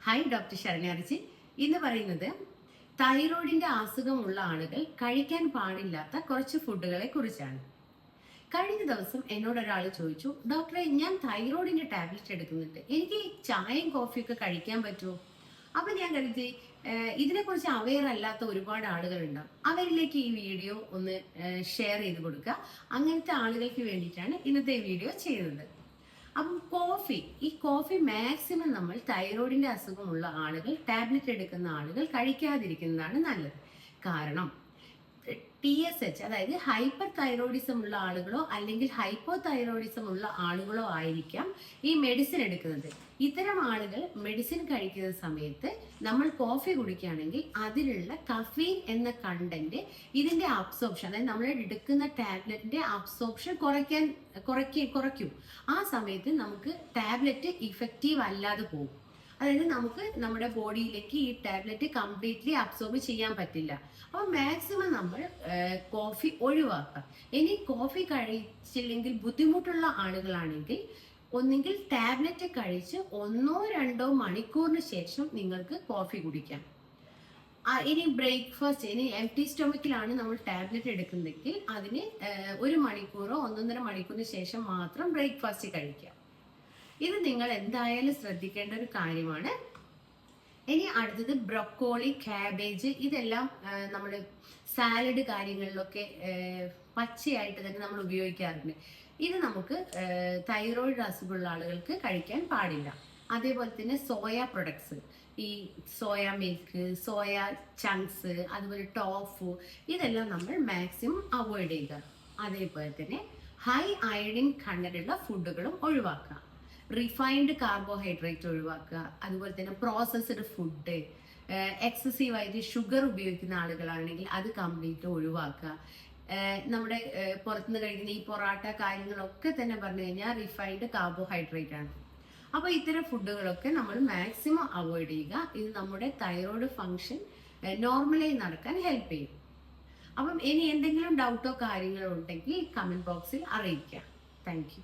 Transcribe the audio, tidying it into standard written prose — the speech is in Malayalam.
Hi doctor ശരണ്യാർജി. ഇന്ന് പറയുന്നത് തൈറോയിഡിന്റെ അസുഖമുള്ള ആളുകൾ കഴിക്കാൻ പാടില്ലാത്ത കുറച്ച് ഫുഡുകളെ കുറിച്ചാണ്. കഴിഞ്ഞ ദിവസം എന്നോട് ഒരാൾ ചോദിച്ചു, ഡോക്ടറെ ഞാൻ തൈറോയിഡിന്റെ ടാബ്ലറ്റ് എടുക്കുന്നുണ്ട്, എനിക്ക് ചായയും കോഫിയൊക്കെ കഴിക്കാൻ പറ്റുമോ? അപ്പൊ ഞാൻ കരുതി ഇതിനെക്കുറിച്ച് അവെയർ അല്ലാത്ത ഒരുപാട് ആളുകളുണ്ടാവും, അവരിലേക്ക് ഈ വീഡിയോ ഒന്ന് ഷെയർ ചെയ്ത് കൊടുക്കുക. അങ്ങനത്തെ ആളുകൾക്ക് വേണ്ടിയിട്ടാണ് ഇന്നത്തെ വീഡിയോ ചെയ്യുന്നത്. അപ്പം ഈ കോഫി മാക്സിമം നമ്മൾ തൈറോയിഡിന്റെ അസുഖമുള്ള ആളുകൾ, ടാബ്ലറ്റ് എടുക്കുന്ന ആളുകൾ കഴിക്കാതിരിക്കുന്നതാണ് നല്ലത്. കാരണം TSH, അതായത് ഹൈപ്പർ തൈറോയിഡിസം ഉള്ള ആളുകളോ അല്ലെങ്കിൽ ഹൈപ്പോ തൈറോയിഡിസം ഉള്ള ആളുകളോ ആയിരിക്കാം ഈ മെഡിസിൻ എടുക്കുന്നത്. ഇത്തരം ആളുകൾ മെഡിസിൻ കഴിക്കുന്ന സമയത്ത് നമ്മൾ കോഫി കുടിക്കുകയാണെങ്കിൽ അതിലുള്ള കഫീൻ എന്ന കണ്ടന്റ് ഇതിന്റെ അബ്സോർപ്ഷൻ, അതായത് നമ്മൾ എടുക്കുന്ന ടാബ്ലറ്റിന്റെ അബ്സോർപ്ഷൻ കുറയ്ക്കും. ആ സമയത്ത് നമുക്ക് ടാബ്ലറ്റ് ഇഫക്റ്റീവ് അല്ലാതെ പോകും. അതായത് നമുക്ക് നമ്മുടെ ബോഡിയിലേക്ക് ഈ ടാബ്ലറ്റ് കംപ്ലീറ്റ്ലി അബ്സോർബ് ചെയ്യാൻ പറ്റില്ല. അപ്പോൾ മാക്സിമം നമ്മൾ കോഫി ഒഴിവാക്കാം. ഇനി കോഫി കഴിച്ചില്ലെങ്കിൽ ബുദ്ധിമുട്ടുള്ള ആളുകളാണെങ്കിൽ ഒന്നുകിൽ ടാബ്ലറ്റ് കഴിച്ച് 1-2 മണിക്കൂറിന് ശേഷം നിങ്ങൾക്ക് കോഫി കുടിക്കാം. ഇനി ബ്രേക്ക്ഫാസ്റ്റ്, ഇനി എംപ്റ്റി സ്റ്റൊമക്കിലാണ് നമ്മൾ ടാബ്ലറ്റ് എടുക്കുന്നതെങ്കിൽ അതിന് 1 മണിക്കൂറോ 1.5 മണിക്കൂറിന് ശേഷം മാത്രം ബ്രേക്ക്ഫാസ്റ്റ് കഴിക്കാം. ഇത് നിങ്ങൾ എന്തായാലും ശ്രദ്ധിക്കേണ്ട ഒരു കാര്യമാണ്. ഇനി അടുത്തത് ബ്രൊക്കോളി, കാബേജ്, ഇതെല്ലാം നമ്മൾ സാലഡ് കാര്യങ്ങളിലൊക്കെ പച്ചയായിട്ട് തന്നെ നമ്മൾ ഉപയോഗിക്കാറുണ്ട്. ഇത് നമുക്ക് തൈറോയിഡ് അസുഖമുള്ള ആളുകൾക്ക് കഴിക്കാൻ പാടില്ല. അതേപോലെ തന്നെ സോയ പ്രൊഡക്ട്സ്, ഈ സോയ മിൽക്ക്, സോയ ചങ്ക്സ്, അതുപോലെ ടോഫു, ഇതെല്ലാം നമ്മൾ മാക്സിമം അവോയ്ഡ് ചെയ്യുക. അതേപോലെ തന്നെ ഹൈ അയഡിൻ കണ്ടന്റുള്ള ഫുഡുകളും ഒഴിവാക്കുക. റിഫൈൻഡ് കാർബോഹൈഡ്രേറ്റ് ഒഴിവാക്കുക. അതുപോലെ തന്നെ പ്രോസസ്ഡ് ഫുഡ്, എക്സസീവായിട്ട് ഷുഗർ ഉപയോഗിക്കുന്ന ആളുകളാണെങ്കിൽ അത് കംപ്ലീറ്റ് ഒഴിവാക്കുക. നമ്മുടെ പുറത്തുനിന്ന് കഴിക്കുന്ന ഈ പൊറാട്ട കാര്യങ്ങളൊക്കെ തന്നെ പറഞ്ഞു കഴിഞ്ഞാൽ റിഫൈൻഡ് കാർബോഹൈഡ്രേറ്റ് ആണ്. അപ്പോൾ ഇത്തരം ഫുഡുകളൊക്കെ നമ്മൾ മാക്സിമം അവോയ്ഡ് ചെയ്യുക. ഇത് നമ്മുടെ തൈറോയ്ഡ് ഫങ്ഷൻ നോർമലായി നടക്കാൻ ഹെൽപ്പ് ചെയ്യും. അപ്പം ഇനി എന്തെങ്കിലും ഡൗട്ടോ കാര്യങ്ങളോ ഉണ്ടെങ്കിൽ കമന്റ് ബോക്സിൽ അറിയിക്കുക. Thank you.